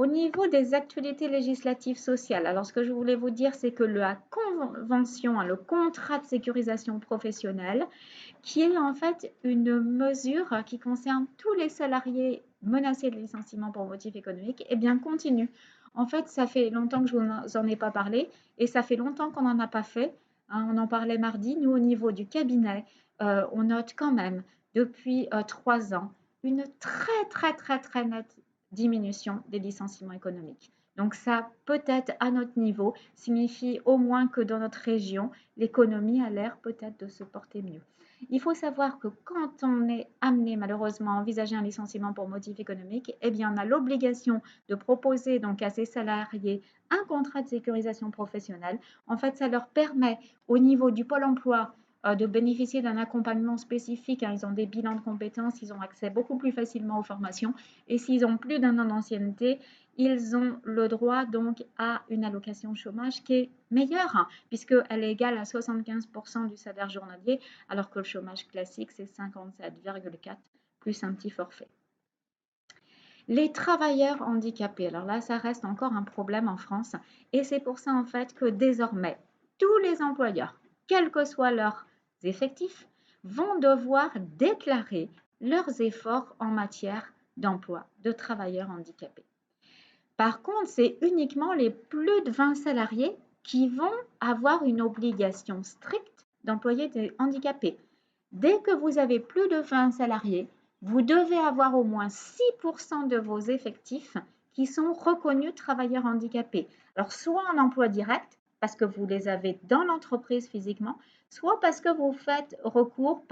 Au niveau des actualités législatives sociales, alors ce que je voulais vous dire, c'est que la convention, le contrat de sécurisation professionnelle, qui est en fait une mesure qui concerne tous les salariés menacés de licenciement pour motif économique, eh bien continue. En fait, ça fait longtemps que je vous en ai pas parlé et ça fait longtemps qu'on n'en a pas fait. Hein, on en parlait mardi. Nous, au niveau du cabinet, on note quand même depuis 3 ans une très nette diminution des licenciements économiques. Donc ça, peut-être à notre niveau, signifie au moins que dans notre région, l'économie a l'air peut-être de se porter mieux. Il faut savoir que quand on est amené malheureusement à envisager un licenciement pour motif économique, eh bien on a l'obligation de proposer donc à ses salariés un contrat de sécurisation professionnelle. En fait, ça leur permet au niveau du pôle emploi de bénéficier d'un accompagnement spécifique. Hein, ils ont des bilans de compétences, ils ont accès beaucoup plus facilement aux formations et s'ils ont plus d'un an d'ancienneté, ils ont le droit donc à une allocation chômage qui est meilleure hein, puisqu'elle est égale à 75% du salaire journalier alors que le chômage classique c'est 57,4 plus un petit forfait. Les travailleurs handicapés, alors là ça reste encore un problème en France et c'est pour ça en fait que désormais tous les employeurs, quels que soient leurs effectifs, vont devoir déclarer leurs efforts en matière d'emploi de travailleurs handicapés. Par contre, c'est uniquement les plus de 20 salariés qui vont avoir une obligation stricte d'employer des handicapés. Dès que vous avez plus de 20 salariés, vous devez avoir au moins 6% de vos effectifs qui sont reconnus travailleurs handicapés. Alors, soit en emploi direct, parce que vous les avez dans l'entreprise physiquement, soit parce que vous faites recours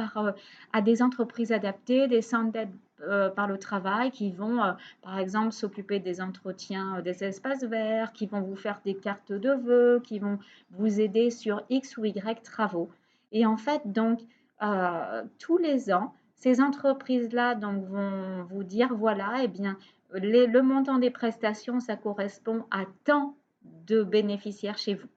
à des entreprises adaptées, des centres d'aide par le travail qui vont, par exemple, s'occuper des entretiens des espaces verts, qui vont vous faire des cartes de vœux, qui vont vous aider sur X ou Y travaux. Et en fait, donc, tous les ans, ces entreprises-là donc, vont vous dire, voilà, eh bien, le montant des prestations, ça correspond à tant de bénéficiaires chez vous.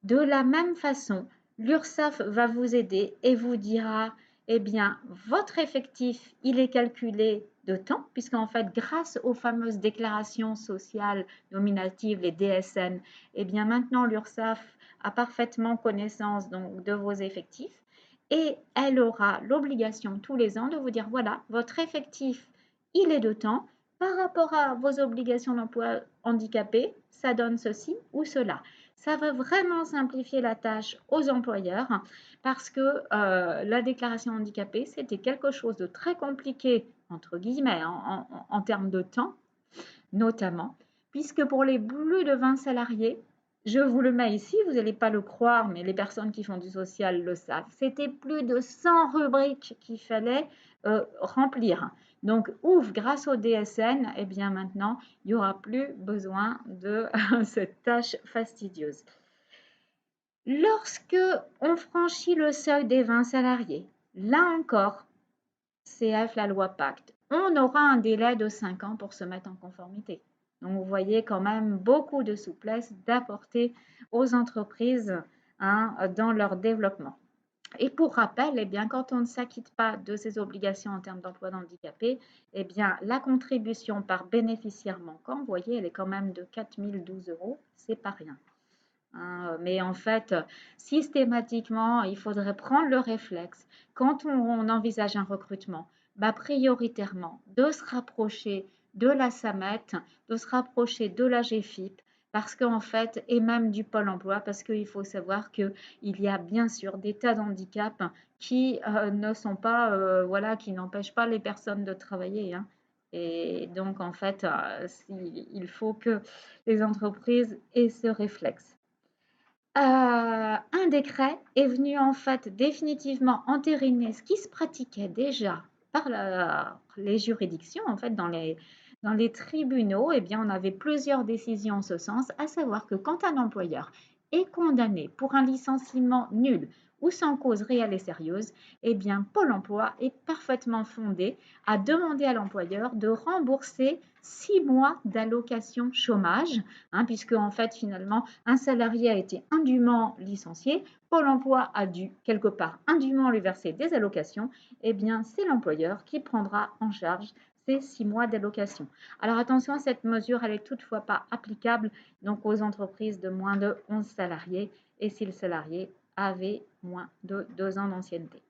De la même façon, l'URSSAF va vous aider et vous dira, eh bien, votre effectif, il est calculé de temps, puisqu'en fait, grâce aux fameuses déclarations sociales nominatives, les DSN, eh bien, maintenant, l'URSSAF a parfaitement connaissance donc, de vos effectifs et elle aura l'obligation tous les ans de vous dire, voilà, votre effectif, il est de temps, par rapport à vos obligations d'emploi handicapées, ça donne ceci ou cela. Ça va vraiment simplifier la tâche aux employeurs parce que la déclaration handicapée, c'était quelque chose de très compliqué, entre guillemets, en termes de temps, notamment, puisque pour les plus de 20 salariés, je vous le mets ici, vous n'allez pas le croire, mais les personnes qui font du social le savent, c'était plus de 100 rubriques qu'il fallait remplir. Donc, ouf, grâce au DSN, eh bien maintenant, il n'y aura plus besoin de cette tâche fastidieuse. Lorsque on franchit le seuil des 20 salariés, là encore, CF, la loi Pacte, on aura un délai de 5 ans pour se mettre en conformité. Donc, vous voyez quand même beaucoup de souplesse d'apporter aux entreprises hein, dans leur développement. Et pour rappel, eh bien, quand on ne s'acquitte pas de ses obligations en termes d'emploi d'handicapé, eh bien, la contribution par bénéficiaire manquant, vous voyez, elle est quand même de 4 012 €, c'est pas rien. Hein, mais en fait, systématiquement, il faudrait prendre le réflexe, quand on envisage un recrutement, bah, prioritairement, de se rapprocher de la SAMET, de se rapprocher de la GFIP, parce qu'en fait, et même du Pôle emploi, parce qu'il faut savoir qu'il y a bien sûr des tas d'handicaps qui ne sont pas, voilà, qui n'empêchent pas les personnes de travailler. Hein. Et donc, en fait, il faut que les entreprises aient ce réflexe. Un décret est venu en fait définitivement entériner ce qui se pratiquait déjà par les juridictions, en fait dans les tribunaux, eh bien, on avait plusieurs décisions en ce sens, à savoir que quand un employeur est condamné pour un licenciement nul ou sans cause réelle et sérieuse, eh bien, Pôle emploi est parfaitement fondé à demander à l'employeur de rembourser 6 mois d'allocation chômage, hein, puisque en fait, finalement, un salarié a été indûment licencié, Pôle emploi a dû quelque part indûment lui verser des allocations, eh bien, c'est l'employeur qui prendra en charge c'est 6 mois d'allocation. Alors attention, cette mesure, elle est toutefois pas applicable donc aux entreprises de moins de 11 salariés et si le salarié avait moins de 2 ans d'ancienneté.